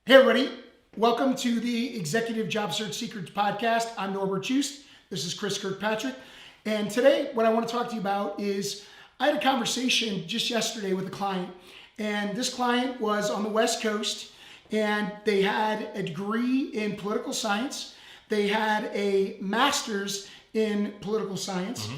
Hey everybody, welcome to the Executive Job Search Secrets Podcast. I'm Norbert. This is Chris Kirkpatrick. And today what I want to talk to you about is I had a conversation just yesterday with a client. And this client was on the West Coast and they had a degree in political science. They had a master's in political science.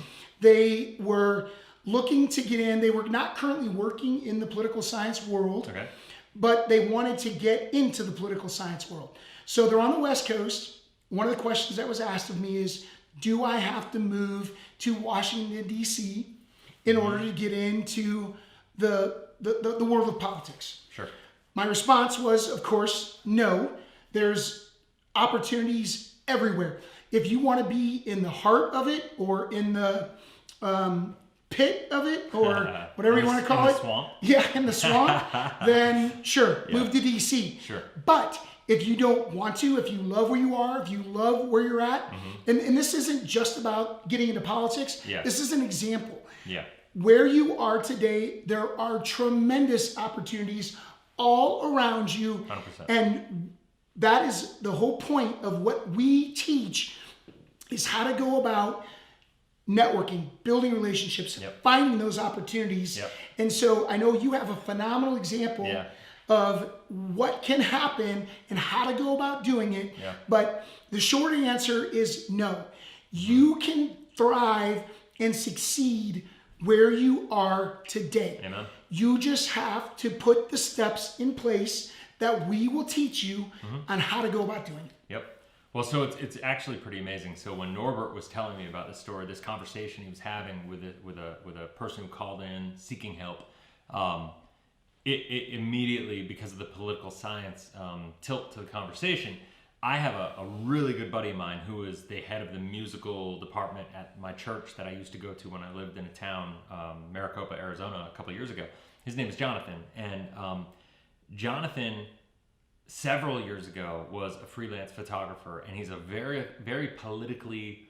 They were looking to get in. They were not currently working in the political science world. Okay. But they wanted to get into the political science world. So they're on the West Coast. One of the questions that was asked of me is, do I have to move to Washington, D.C. in order to get into the world of politics? Sure. My response was, of course, no. There's opportunities everywhere. If you want to be in the heart of it or in the pit of it or whatever you want to call it. Swamp. Yeah, in the swamp. Then sure, move to DC. Sure. But if you don't want to, if you love where you are, if you love where you're at, and this isn't just about getting into politics. Yeah. This is an example. Yeah. Where you are today, there are tremendous opportunities all around you. 100%. And that is the whole point of what we teach is how to go about networking, building relationships, finding those opportunities. And so I know you have a phenomenal example of what can happen and how to go about doing it. But the short answer is no. You can thrive and succeed where you are today. Amen. You just have to put the steps in place that we will teach you on how to go about doing it. Yep. Well, so it's actually pretty amazing. So when Norbert was telling me about this story, this conversation he was having with a person who called in seeking help, it immediately, because of the political science tilt to the conversation, I have a really good buddy of mine who is the head of the musical department at my church that I used to go to when I lived in a town, Maricopa, Arizona, a couple of years ago. His name is Jonathan, and Jonathan, several years ago, was a freelance photographer, and he's a very, very politically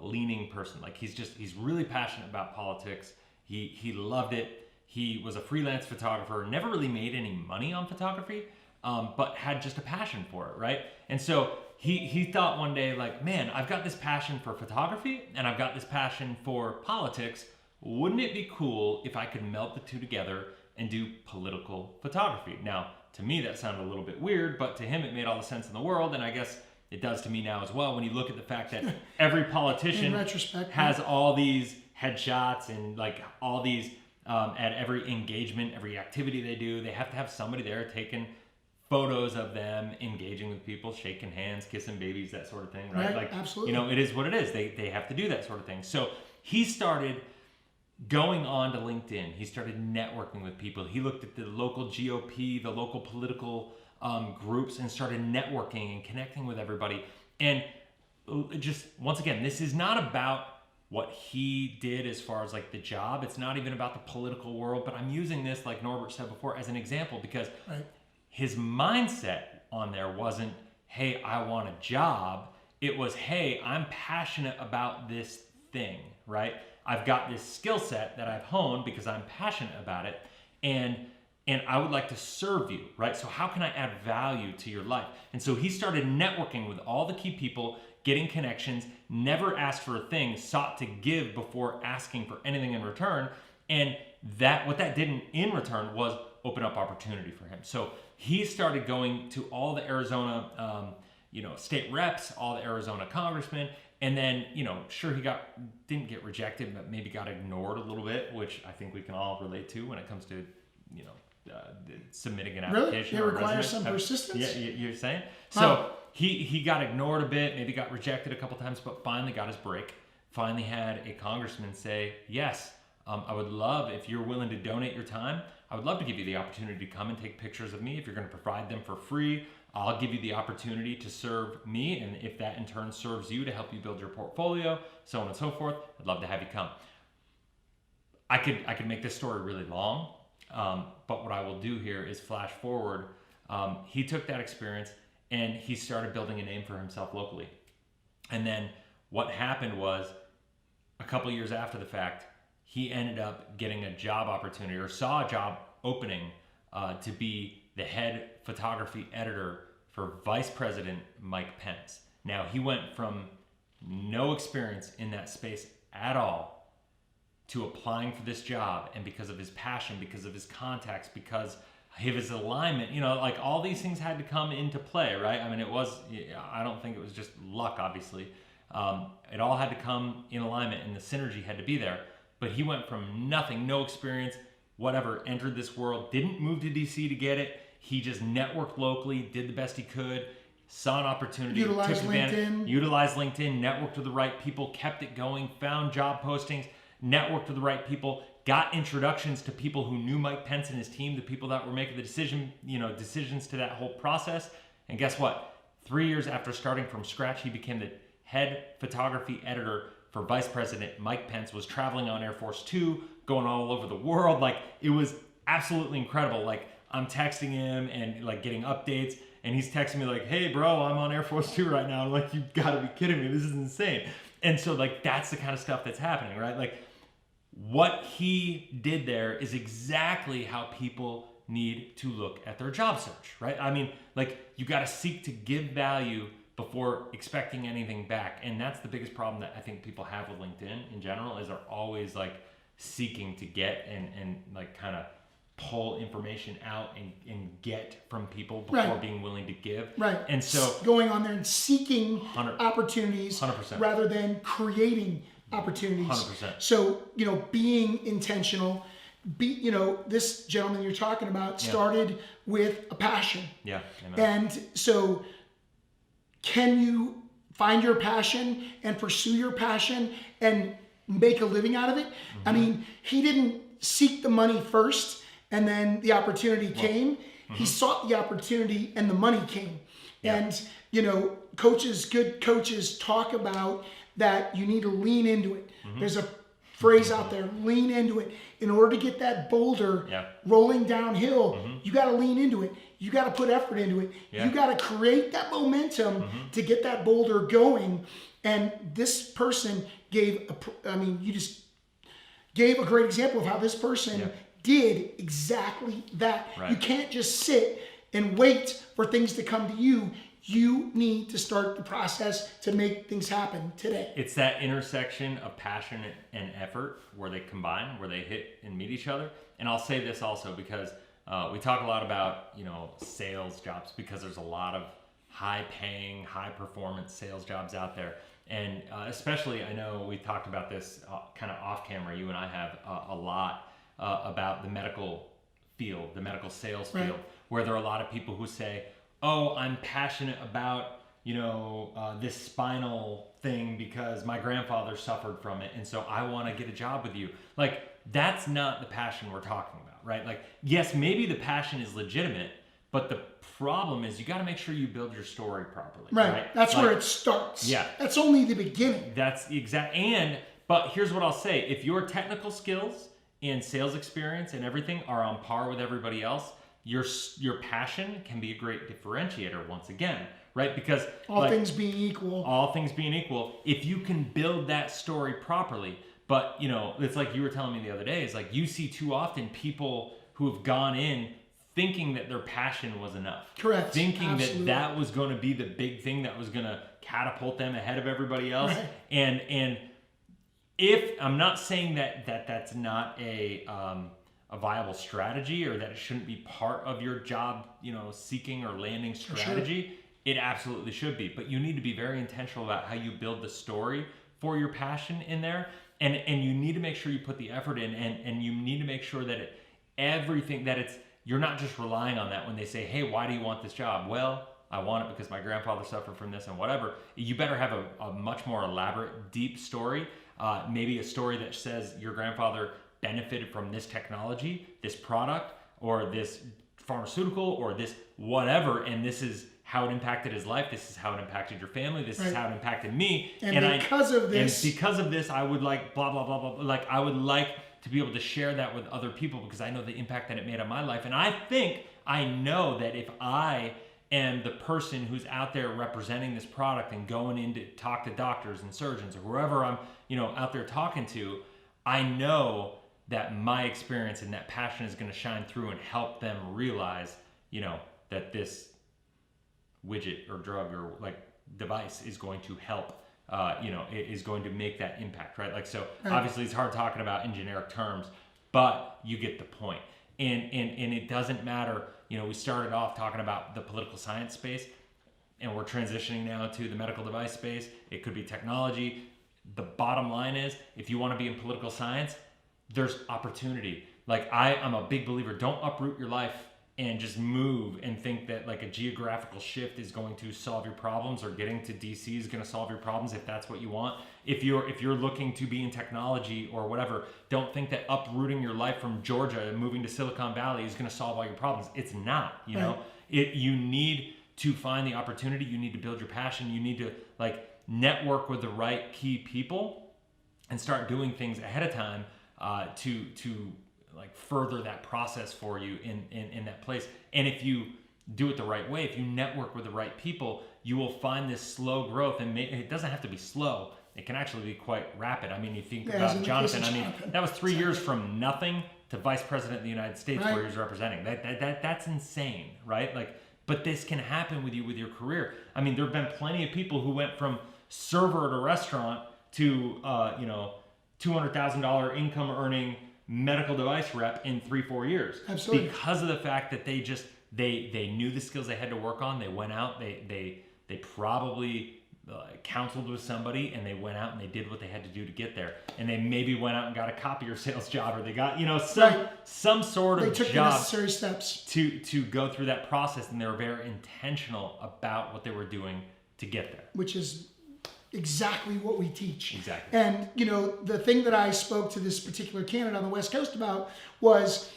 leaning person. Like he's really passionate about politics. He loved it. He was a freelance photographer, never really made any money on photography, but had just a passion for it, right? And so he thought one day, like, man, I've got this passion for photography and I've got this passion for politics. Wouldn't it be cool if I could melt the two together and do political photography? Now, to me, that sounded a little bit weird, but to him, it made all the sense in the world, and I guess it does to me now as well when you look at the fact that every politician has all these headshots and like all these, at every engagement, every activity they do, they have to have somebody there taking photos of them engaging with people, shaking hands, kissing babies, that sort of thing, right? Like, absolutely. You know, it is what it is. They have to do that sort of thing. So he started going on to LinkedIn. He started networking with people. He looked at the local GOP, the local political groups, and started networking and connecting with everybody. And just, once again, this is not about what he did as far as like the job. It's not even about the political world, but I'm using this, like Norbert said before, as an example because his mindset on there wasn't, hey, I want a job. It was, hey, I'm passionate about this thing, right? I've got this skill set that I've honed because I'm passionate about it, and I would like to serve you, right? So how can I add value to your life? And so he started networking with all the key people, getting connections, never asked for a thing, sought to give before asking for anything in return. And what that did in return was open up opportunity for him. So he started going to all the Arizona state reps, all the Arizona congressmen. And then, sure, he didn't get rejected, but maybe got ignored a little bit, which I think we can all relate to when it comes to, submitting an application. Really? It requires some persistence? Yeah, you're saying? So he got ignored a bit, maybe got rejected a couple times, but finally got his break. Finally had a congressman say, yes, I would love, if you're willing to donate your time, I would love to give you the opportunity to come and take pictures of me. If you're going to provide them for free, I'll give you the opportunity to serve me, and if that in turn serves you to help you build your portfolio, so on and so forth, I'd love to have you come. I could make this story really long, but what I will do here is flash forward. He took that experience and he started building a name for himself locally. And then what happened was, a couple years after the fact, he ended up getting a job opportunity, or saw a job opening to be the head photography editor for Vice President Mike Pence. Now, he went from no experience in that space at all to applying for this job, and because of his passion, because of his contacts, because of his alignment, like all these things had to come into play, right? I mean, I don't think it was just luck, obviously. It all had to come in alignment, and the synergy had to be there. But he went from nothing, no experience, whatever, entered this world, didn't move to DC to get it. He just networked locally, did the best he could, saw an opportunity, Utilized took advantage, utilized LinkedIn, networked with the right people, kept it going, found job postings, networked with the right people, got introductions to people who knew Mike Pence and his team, the people that were making the decisions to that whole process. And guess what? 3 years after starting from scratch, he became the head photography editor for Vice President Mike Pence, was traveling on Air Force Two, going all over the world. Like, it was absolutely incredible. Like, I'm texting him and like getting updates, and he's texting me like, hey bro, I'm on Air Force Two right now. I'm like, you gotta be kidding me. This is insane. And so like, that's the kind of stuff that's happening, right? Like, what he did there is exactly how people need to look at their job search, right? I mean, like, you got to seek to give value before expecting anything back. And that's the biggest problem that I think people have with LinkedIn in general, is they're always like seeking to get and like kind of pull information out and get from people before being willing to give. Right. And so going on there and seeking 100%, opportunities 100%. rather than creating opportunities. 100%. So, being intentional, this gentleman you're talking about started with a passion. Yeah. Amen. And so can you find your passion and pursue your passion and make a living out of it? Mm-hmm. I mean, he didn't seek the money first and then the opportunity came. Mm-hmm. He sought the opportunity and the money came. Yeah. And, good coaches talk about that you need to lean into it. Mm-hmm. There's a phrase out there, lean into it. In order to get that boulder rolling downhill, you got to lean into it. You got to put effort into it. Yeah. You got to create that momentum to get that boulder going. And this person you just gave a great example of how this person did exactly that. Right. You can't just sit and wait for things to come to you. You need to start the process to make things happen today. It's that intersection of passion and effort where they combine, where they hit and meet each other. And I'll say this also because we talk a lot about, sales jobs, because there's a lot of high-paying, high-performance sales jobs out there. And especially, I know we talked about this kind of off-camera, you and I have a lot about the medical field, the medical sales field, where there are a lot of people who say, oh, I'm passionate about, this spinal thing because my grandfather suffered from it, and so I want to get a job with you. Like, that's not the passion we're talking about, right? Like, yes, maybe the passion is legitimate, but the problem is you got to make sure you build your story properly. Right? That's where it starts. Yeah. That's only the beginning. That's exact. But here's what I'll say. If your technical skills and sales experience and everything are on par with everybody else, your passion can be a great differentiator once again, right? Because all things being equal, if you can build that story properly, but it's like you were telling me the other day, is like you see too often people who have gone in thinking that their passion was enough. Correct. Thinking that was going to be the big thing that was going to catapult them ahead of everybody else. Right. And if I'm not saying that's not a viable strategy, or that it shouldn't be part of your job, seeking or landing strategy. Sure. It absolutely should be, but you need to be very intentional about how you build the story for your passion in there, and you need to make sure you put the effort in, and you need to make sure that you're not just relying on that when they say, hey, why do you want this job? Well, I want it because my grandfather suffered from this and whatever. You better have a much more elaborate, deep story, maybe a story that says your grandfather benefited from this technology, this product, or this pharmaceutical, or this whatever, and this is how it impacted his life, this is how it impacted your family, this is how it impacted me. And because of this, I would like blah, blah, blah, blah. Like, I would like to be able to share that with other people because I know the impact that it made on my life. And I know that if I am the person who's out there representing this product and going in to talk to doctors and surgeons or whoever I'm, out there talking to, I know that my experience and that passion is going to shine through and help them realize that this widget or drug or like device is going to help, it is going to make that impact, right? Like, so obviously it's hard talking about in generic terms, but you get the point. And it doesn't matter, we started off talking about the political science space, and we're transitioning now to the medical device space. It could be technology. The bottom line is, if you want to be in political science, there's opportunity. Like, I'm a big believer, don't uproot your life and just move and think that like a geographical shift is going to solve your problems, or getting to DC is going to solve your problems if that's what you want. If you're looking to be in technology or whatever, don't think that uprooting your life from Georgia and moving to Silicon Valley is going to solve all your problems. It's not, know. You need to find the opportunity. You need to build your passion. You need to like network with the right key people and start doing things ahead of time to like further that process for you in that place. And if you do it the right way, if you network with the right people, you will find this slow growth. And it doesn't have to be slow. It can actually be quite rapid. I mean, you think about Jonathan. I mean, that was 3 years from nothing to vice president of the United States, where he was representing. That's insane, right? Like, but this can happen with you with your career. I mean, there have been plenty of people who went from server at a restaurant to $200,000 income earning medical device rep in 3-4 years. Absolutely. Because of the fact that they knew the skills they had to work on. They went out, they probably counseled with somebody, and they went out and they did what they had to do to get there. And they maybe went out and got a copier sales job, or they got some sort of they took job, the necessary steps to go through that process, and they were very intentional about what they were doing to get there. Which is exactly what we teach. Exactly. And, the thing that I spoke to this particular candidate on the West Coast about was,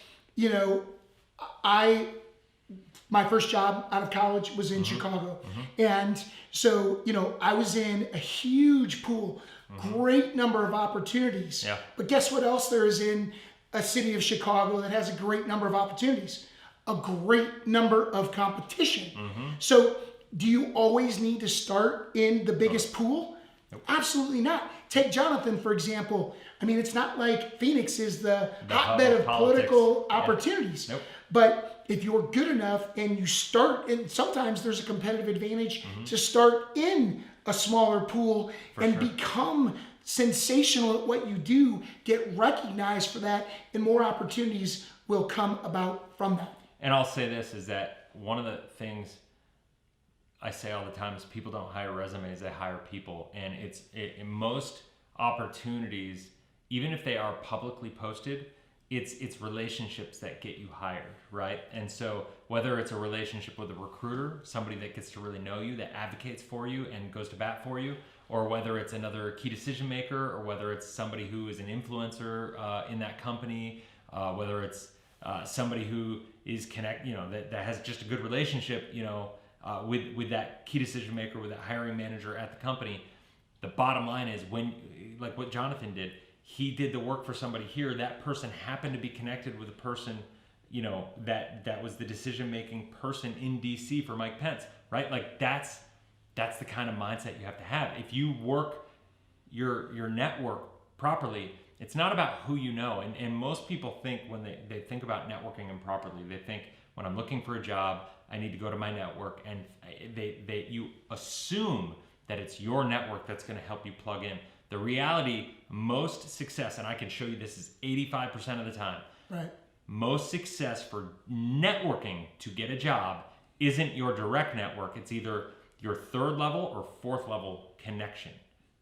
my first job out of college was in Chicago. And so, I was in a huge pool, great number of opportunities. Yeah. But guess what else there is in a city of Chicago that has a great number of opportunities? A great number of competition. So do you always need to start in the biggest pool? Nope. Absolutely not. Take Jonathan, for example. I mean, it's not like Phoenix is the hotbed of political opportunities. Nope. But if you're good enough and you start, and sometimes there's a competitive advantage to start in a smaller pool become sensational at what you do, get recognized for that, and more opportunities will come about from that. And I'll say this, is that one of the things I say all the time is people don't hire resumes, they hire people. And in most opportunities, even if they are publicly posted, it's relationships that get you hired, right? And so whether it's a relationship with a recruiter, somebody that gets to really know you, that advocates for you and goes to bat for you, or whether it's another key decision maker, or whether it's somebody who is an influencer in that company, whether it's somebody who is that has just a good relationship, with that key decision maker, with that hiring manager at the company. The bottom line is, when, like what Jonathan did, he did the work for somebody here. That person happened to be connected with a person, that was the decision-making person in DC for Mike Pence, right? Like that's the kind of mindset you have to have. If you work your network properly, it's not about who you know. And most people think, when they think about networking improperly, they think, when I'm looking for a job, I need to go to my network, and you assume that it's your network that's going to help you plug in. The reality, most success, and I can show you this is 85% of the time, right? Most success for networking to get a job isn't your direct network. It's either your third level or fourth level connection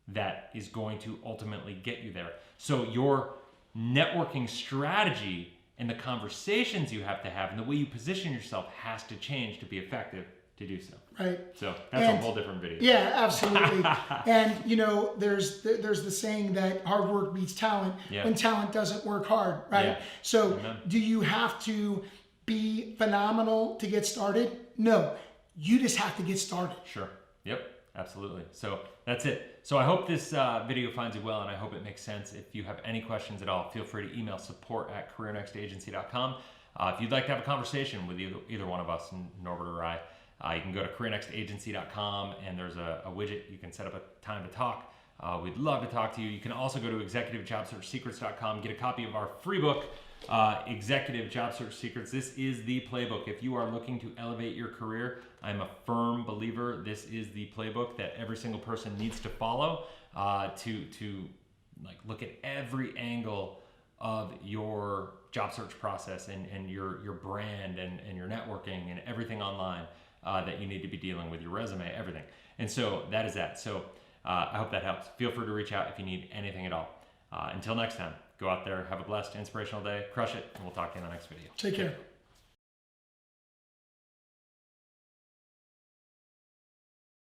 that is going to ultimately get you there. So your networking strategy and the conversations you have to have and the way you position yourself has to change to be effective to do so. Right. So that's a whole different video. Yeah, absolutely. And there's the saying that hard work beats talent when talent doesn't work hard, right? Yeah. So Amen. Do you have to be phenomenal to get started? No, you just have to get started. Sure. Yep. Absolutely. So that's it. So I hope this video finds you well, and I hope it makes sense. If you have any questions at all, feel free to email support@careernextagency.com. If you'd like to have a conversation with either one of us, Norbert or I, you can go to careernextagency.com, and there's a widget. You can set up a time to talk. We'd love to talk to you. You can also go to executivejobsearchsecrets.com, get a copy of our free book, Executive Job Search Secrets. This is the playbook. If you are looking to elevate your career, I'm a firm believer this is the playbook that every single person needs to follow to like look at every angle of your job search process and your brand and your networking and everything online that you need to be dealing with, your resume, everything. And so that is that. So I hope that helps. Feel free to reach out if you need anything at all. Until next time, go out there, have a blessed, inspirational day, crush it, and we'll talk to you in the next video. Take care.